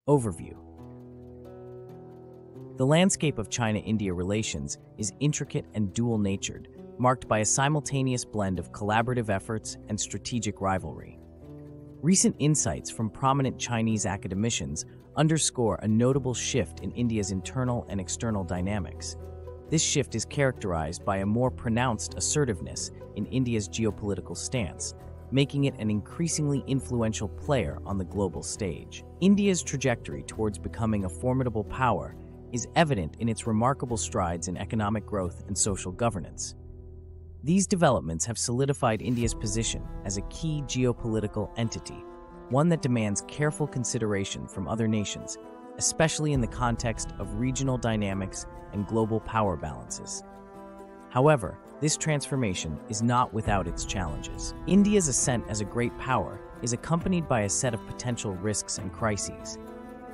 Overview. The landscape of China-India relations is intricate and dual-natured, marked by a simultaneous blend of collaborative efforts and strategic rivalry. Recent insights from prominent Chinese academicians underscore a notable shift in India's internal and external dynamics. This shift is characterized by a more pronounced assertiveness in India's geopolitical stance, making it an increasingly influential player on the global stage. India's trajectory towards becoming a formidable power is evident in its remarkable strides in economic growth and social governance. These developments have solidified India's position as a key geopolitical entity, one that demands careful consideration from other nations, especially in the context of regional dynamics and global power balances. However, this transformation is not without its challenges. India's ascent as a great power is accompanied by a set of potential risks and crises.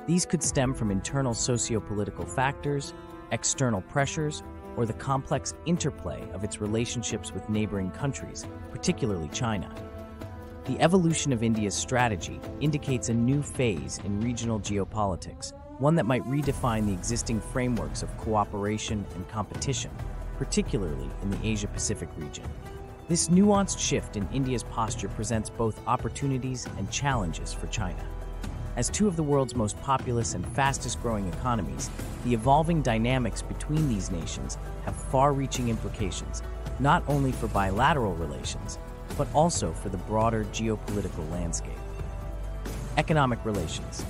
These could stem from internal socio-political factors, external pressures, or the complex interplay of its relationships with neighboring countries, particularly China. The evolution of India's strategy indicates a new phase in regional geopolitics, one that might redefine the existing frameworks of cooperation and competition, particularly in the Asia-Pacific region. This nuanced shift in India's posture presents both opportunities and challenges for China. As two of the world's most populous and fastest-growing economies, the evolving dynamics between these nations have far-reaching implications, not only for bilateral relations, but also for the broader geopolitical landscape. Economic relations.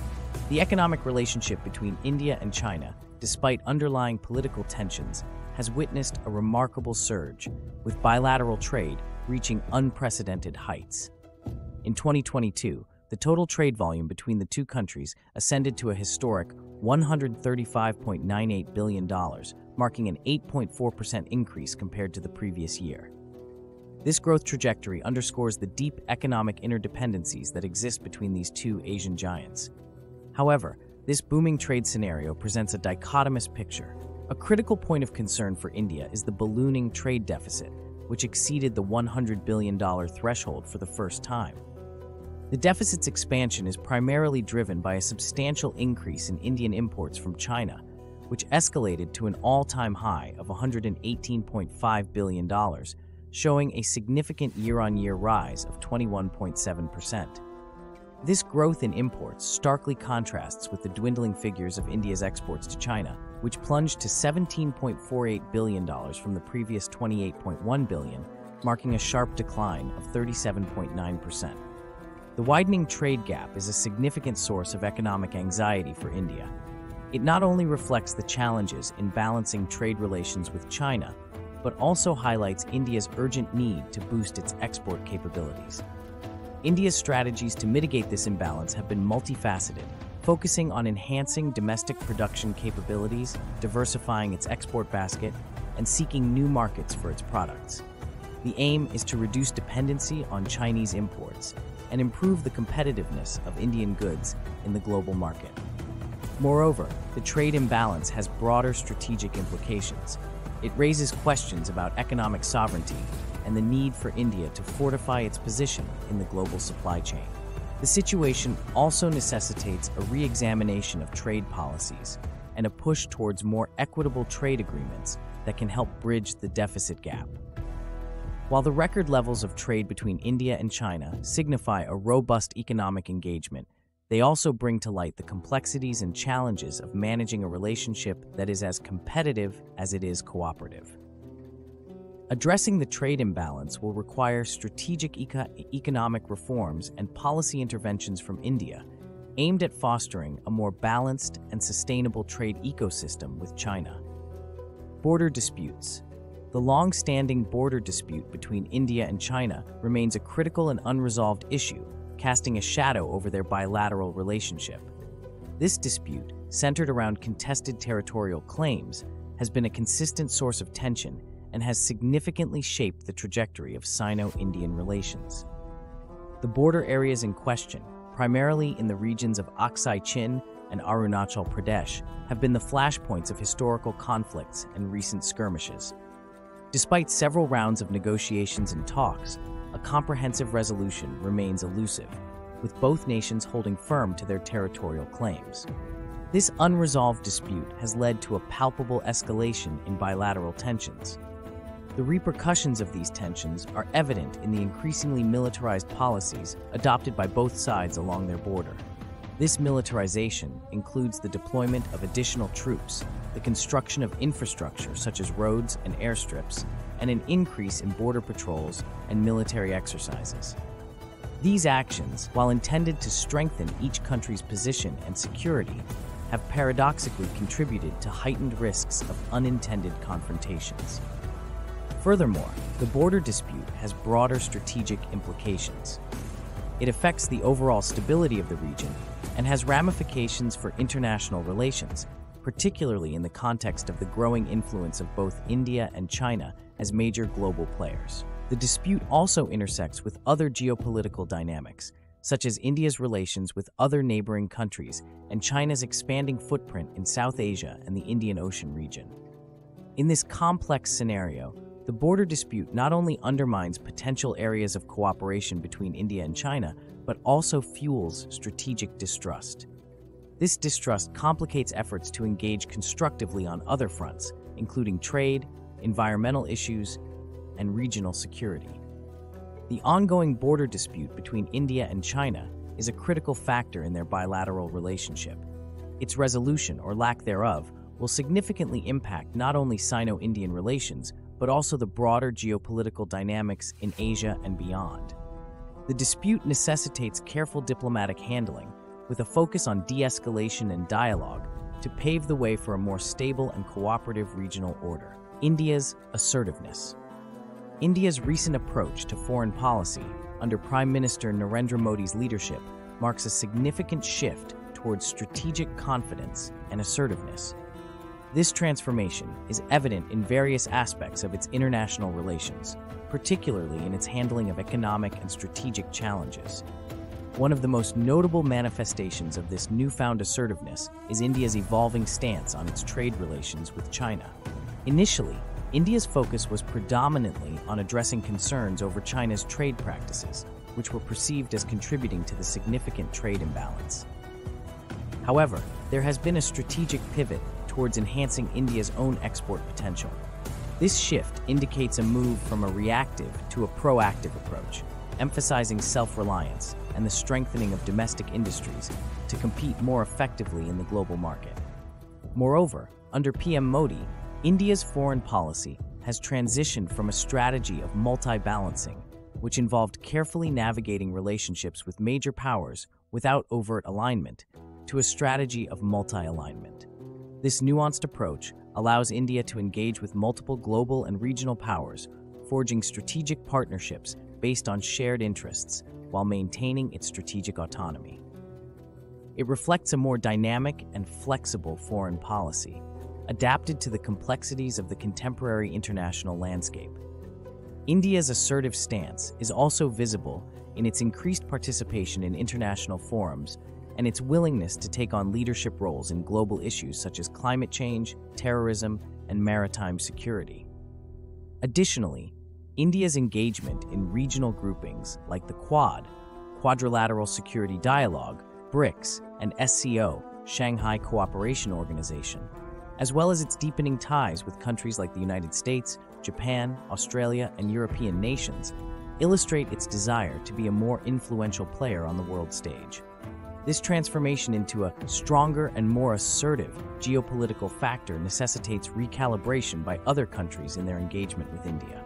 The economic relationship between India and China, despite underlying political tensions, has witnessed a remarkable surge, with bilateral trade reaching unprecedented heights. In 2022, the total trade volume between the two countries ascended to a historic $135.98 billion, marking an 8.4% increase compared to the previous year. This growth trajectory underscores the deep economic interdependencies that exist between these two Asian giants. However, this booming trade scenario presents a dichotomous picture. A critical point of concern for India is the ballooning trade deficit, which exceeded the $100 billion threshold for the first time. The deficit's expansion is primarily driven by a substantial increase in Indian imports from China, which escalated to an all-time high of $118.5 billion, showing a significant year-on-year rise of 21.7%. This growth in imports starkly contrasts with the dwindling figures of India's exports to China, which plunged to $17.48 billion from the previous $28.1 billion, marking a sharp decline of 37.9%. The widening trade gap is a significant source of economic anxiety for India. It not only reflects the challenges in balancing trade relations with China, but also highlights India's urgent need to boost its export capabilities. India's strategies to mitigate this imbalance have been multifaceted, focusing on enhancing domestic production capabilities, diversifying its export basket, and seeking new markets for its products. The aim is to reduce dependency on Chinese imports and improve the competitiveness of Indian goods in the global market. Moreover, the trade imbalance has broader strategic implications. It raises questions about economic sovereignty and the need for India to fortify its position in the global supply chain. The situation also necessitates a re-examination of trade policies and a push towards more equitable trade agreements that can help bridge the deficit gap. While the record levels of trade between India and China signify a robust economic engagement, they also bring to light the complexities and challenges of managing a relationship that is as competitive as it is cooperative. Addressing the trade imbalance will require strategic economic reforms and policy interventions from India, aimed at fostering a more balanced and sustainable trade ecosystem with China. Border disputes. The long-standing border dispute between India and China remains a critical and unresolved issue, casting a shadow over their bilateral relationship. This dispute, centered around contested territorial claims, has been a consistent source of tension and has significantly shaped the trajectory of Sino-Indian relations. The border areas in question, primarily in the regions of Aksai Chin and Arunachal Pradesh, have been the flashpoints of historical conflicts and recent skirmishes. Despite several rounds of negotiations and talks, a comprehensive resolution remains elusive. with both nations holding firm to their territorial claims. This unresolved dispute has led to a palpable escalation in bilateral tensions. The repercussions of these tensions are evident in the increasingly militarized policies adopted by both sides along their border. This militarization includes the deployment of additional troops, the construction of infrastructure such as roads and airstrips, and an increase in border patrols and military exercises. These actions, while intended to strengthen each country's position and security, have paradoxically contributed to heightened risks of unintended confrontations. Furthermore, the border dispute has broader strategic implications. It affects the overall stability of the region and has ramifications for international relations, particularly in the context of the growing influence of both India and China as major global players. The dispute also intersects with other geopolitical dynamics, such as India's relations with other neighboring countries and China's expanding footprint in South Asia and the Indian Ocean region. In this complex scenario, the border dispute not only undermines potential areas of cooperation between India and China, but also fuels strategic distrust. This distrust complicates efforts to engage constructively on other fronts, including trade, environmental issues, and regional security. The ongoing border dispute between India and China is a critical factor in their bilateral relationship. Its resolution, or lack thereof, will significantly impact not only Sino-Indian relations, but also the broader geopolitical dynamics in Asia and beyond. The dispute necessitates careful diplomatic handling, with a focus on de-escalation and dialogue to pave the way for a more stable and cooperative regional order. India's assertiveness. India's recent approach to foreign policy under Prime Minister Narendra Modi's leadership marks a significant shift towards strategic confidence and assertiveness. This transformation is evident in various aspects of its international relations, particularly in its handling of economic and strategic challenges. One of the most notable manifestations of this newfound assertiveness is India's evolving stance on its trade relations with China. Initially, India's focus was predominantly on addressing concerns over China's trade practices, which were perceived as contributing to the significant trade imbalance. However, there has been a strategic pivot towards enhancing India's own export potential. This shift indicates a move from a reactive to a proactive approach, emphasizing self-reliance and the strengthening of domestic industries to compete more effectively in the global market. Moreover, under PM Modi, India's foreign policy has transitioned from a strategy of multi-balancing, which involved carefully navigating relationships with major powers without overt alignment, to a strategy of multi-alignment. This nuanced approach allows India to engage with multiple global and regional powers, forging strategic partnerships based on shared interests while maintaining its strategic autonomy. It reflects a more dynamic and flexible foreign policy, adapted to the complexities of the contemporary international landscape. India's assertive stance is also visible in its increased participation in international forums and its willingness to take on leadership roles in global issues such as climate change, terrorism, and maritime security. Additionally, India's engagement in regional groupings like the Quad, Quadrilateral Security Dialogue, BRICS, and SCO, Shanghai Cooperation Organization, as well as its deepening ties with countries like the United States, Japan, Australia, and European nations, illustrate its desire to be a more influential player on the world stage. This transformation into a stronger and more assertive geopolitical factor necessitates recalibration by other countries in their engagement with India.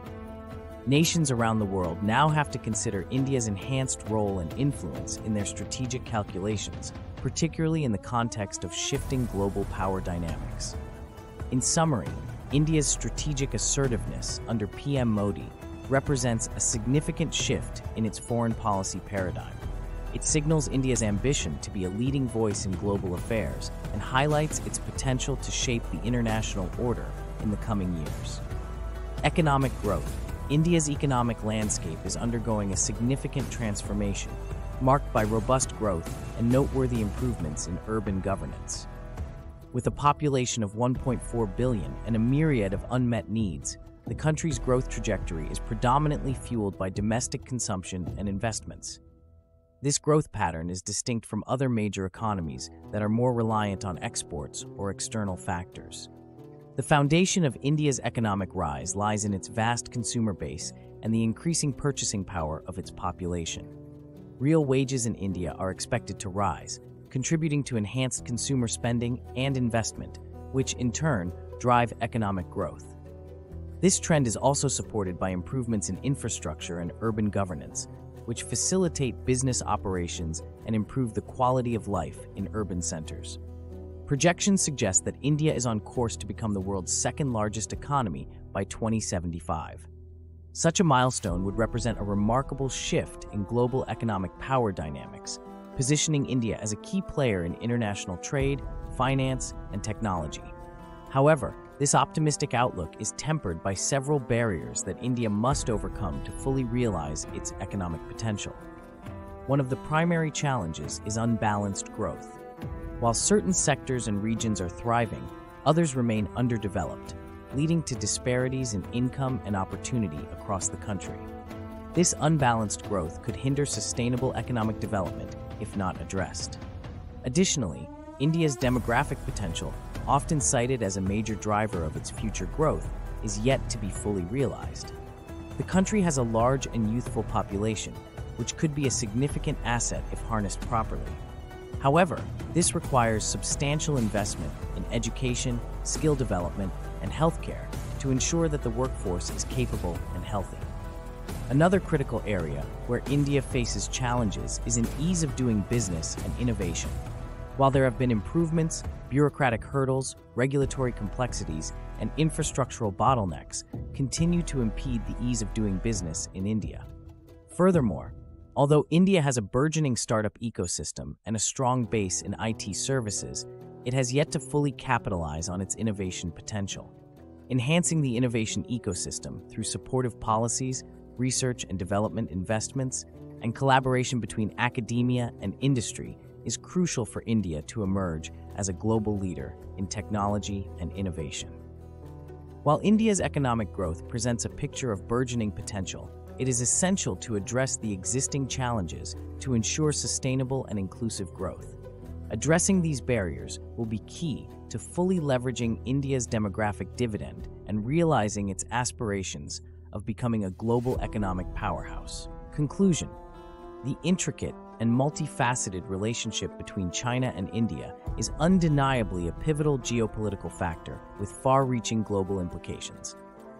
Nations around the world now have to consider India's enhanced role and influence in their strategic calculations, particularly in the context of shifting global power dynamics. In summary, India's strategic assertiveness under PM Modi represents a significant shift in its foreign policy paradigm. It signals India's ambition to be a leading voice in global affairs and highlights its potential to shape the international order in the coming years. Economic growth. India's economic landscape is undergoing a significant transformation, marked by robust growth and noteworthy improvements in urban governance. With a population of 1.4 billion and a myriad of unmet needs, the country's growth trajectory is predominantly fueled by domestic consumption and investments. This growth pattern is distinct from other major economies that are more reliant on exports or external factors. The foundation of India's economic rise lies in its vast consumer base and the increasing purchasing power of its population. Real wages in India are expected to rise, contributing to enhanced consumer spending and investment, which in turn drive economic growth. This trend is also supported by improvements in infrastructure and urban governance, which facilitate business operations and improve the quality of life in urban centers. Projections suggest that India is on course to become the world's second-largest economy by 2075. Such a milestone would represent a remarkable shift in global economic power dynamics, positioning India as a key player in international trade, finance, and technology. However, this optimistic outlook is tempered by several barriers that India must overcome to fully realize its economic potential. One of the primary challenges is unbalanced growth. While certain sectors and regions are thriving, others remain underdeveloped, leading to disparities in income and opportunity across the country. This unbalanced growth could hinder sustainable economic development if not addressed. Additionally, India's demographic potential, often cited as a major driver of its future growth, is yet to be fully realized. The country has a large and youthful population, which could be a significant asset if harnessed properly. However, this requires substantial investment in education, skill development, and healthcare to ensure that the workforce is capable and healthy. Another critical area where India faces challenges is in ease of doing business and innovation. While there have been improvements, bureaucratic hurdles, regulatory complexities, and infrastructural bottlenecks continue to impede the ease of doing business in India. Furthermore, although India has a burgeoning startup ecosystem and a strong base in IT services, it has yet to fully capitalize on its innovation potential. Enhancing the innovation ecosystem through supportive policies, research and development investments, and collaboration between academia and industry is crucial for India to emerge as a global leader in technology and innovation. While India's economic growth presents a picture of burgeoning potential, it is essential to address the existing challenges to ensure sustainable and inclusive growth. Addressing these barriers will be key to fully leveraging India's demographic dividend and realizing its aspirations of becoming a global economic powerhouse. Conclusion: the intricate and multifaceted relationship between China and India is undeniably a pivotal geopolitical factor with far-reaching global implications.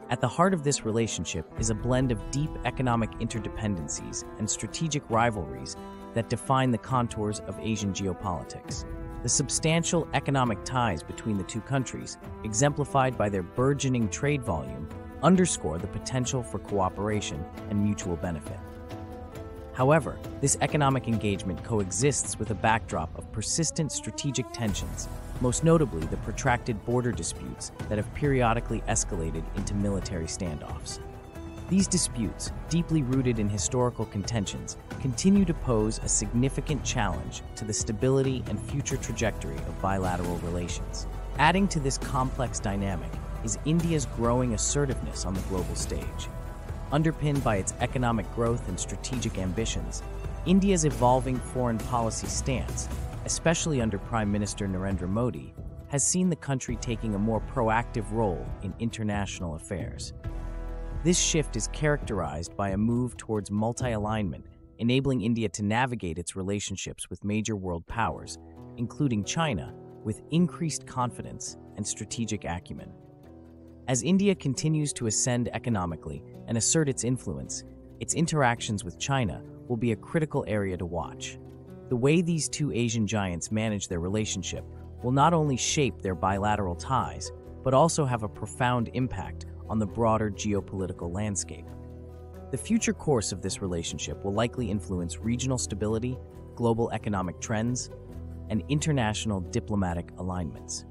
At the heart of this relationship is a blend of deep economic interdependencies and strategic rivalries that define the contours of Asian geopolitics. The substantial economic ties between the two countries, exemplified by their burgeoning trade volume, underscore the potential for cooperation and mutual benefit. However, this economic engagement coexists with a backdrop of persistent strategic tensions, most notably the protracted border disputes that have periodically escalated into military standoffs. These disputes, deeply rooted in historical contentions, continue to pose a significant challenge to the stability and future trajectory of bilateral relations. Adding to this complex dynamic is India's growing assertiveness on the global stage. Underpinned by its economic growth and strategic ambitions, India's evolving foreign policy stance, especially under Prime Minister Narendra Modi, has seen the country taking a more proactive role in international affairs. This shift is characterized by a move towards multi-alignment, enabling India to navigate its relationships with major world powers, including China, with increased confidence and strategic acumen. As India continues to ascend economically and assert its influence, its interactions with China will be a critical area to watch. The way these two Asian giants manage their relationship will not only shape their bilateral ties, but also have a profound impact on the broader geopolitical landscape. The future course of this relationship will likely influence regional stability, global economic trends, and international diplomatic alignments.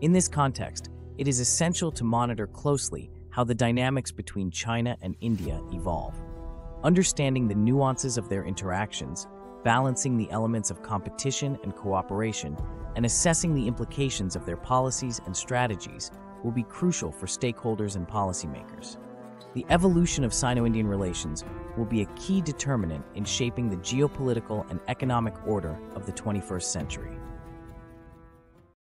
In this context, it is essential to monitor closely how the dynamics between China and India evolve. Understanding the nuances of their interactions, balancing the elements of competition and cooperation, and assessing the implications of their policies and strategies will be crucial for stakeholders and policymakers. The evolution of Sino-Indian relations will be a key determinant in shaping the geopolitical and economic order of the 21st century.